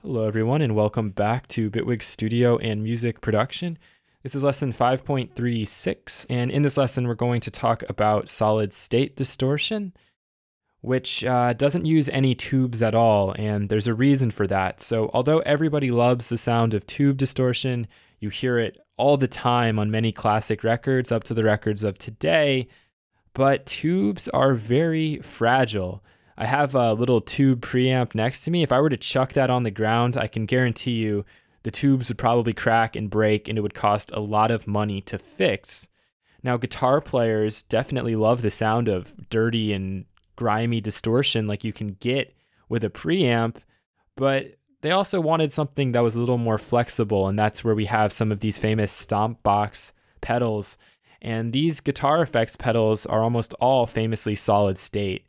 Hello everyone and welcome back to Bitwig Studio and Music Production. This is lesson 5.36, and in this lesson we're going to talk about solid state distortion, which doesn't use any tubes at all, and there's a reason for that. So although everybody loves the sound of tube distortion, you hear it all the time on many classic records up to the records of today, but tubes are very fragile. I have a little tube preamp next to me. If I were to chuck that on the ground, I can guarantee you the tubes would probably crack and break, and it would cost a lot of money to fix. Now, guitar players definitely love the sound of dirty and grimy distortion like you can get with a preamp, but they also wanted something that was a little more flexible, and that's where we have some of these famous stomp box pedals. And these guitar effects pedals are almost all famously solid state.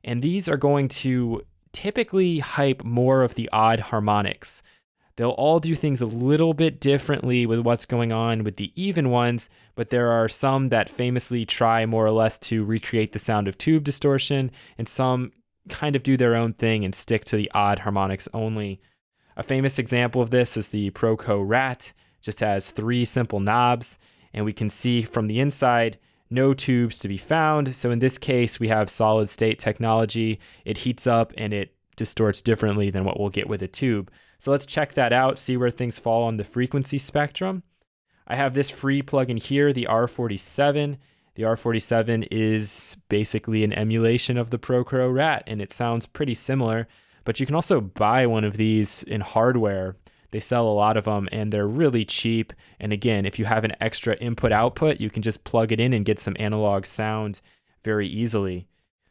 And these are going to typically hype more of the odd harmonics. They'll all do things a little bit differently with what's going on with the even ones, but there are some that famously try more or less to recreate the sound of tube distortion, and some kind of do their own thing and stick to the odd harmonics only. A famous example of this is the Proco Rat. It just has 3 simple knobs, and we can see from the inside no tubes to be found. So in this case, we have solid state technology. It heats up and it distorts differently than what we'll get with a tube. So let's check that out, see where things fall on the frequency spectrum. I have this free plugin here, the R47. The R47 is basically an emulation of the Proco Rat, and it sounds pretty similar, but you can also buy one of these in hardware. They sell a lot of them and they're really cheap. And again, if you have an extra input output, you can just plug it in and get some analog sound very easily.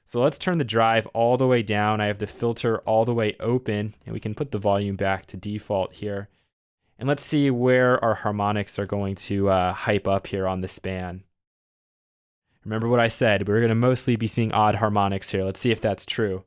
So let's turn the drive all the way down. I have the filter all the way open, and we can put the volume back to default here. And let's see where our harmonics are going to hype up here on the span. Remember what I said, we're going to mostly be seeing odd harmonics here. Let's see if that's true.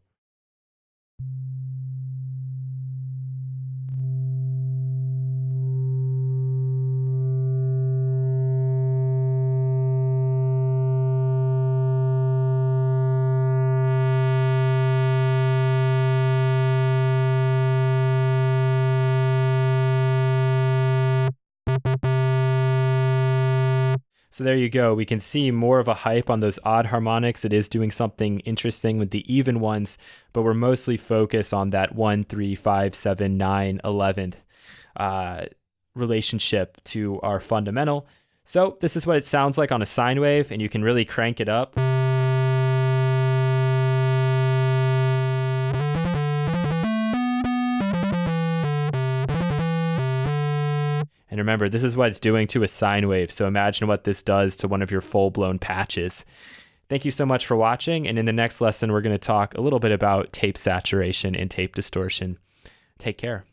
So there you go. We can see more of a hype on those odd harmonics. It is doing something interesting with the even ones, but we're mostly focused on that 1, 3, 5, 7, 9, 11th relationship to our fundamental. So this is what it sounds like on a sine wave, and you can really crank it up. And remember, this is what it's doing to a sine wave, so imagine what this does to one of your full-blown patches. Thank you so much for watching, and in the next lesson, we're going to talk a little bit about tape saturation and tape distortion. Take care.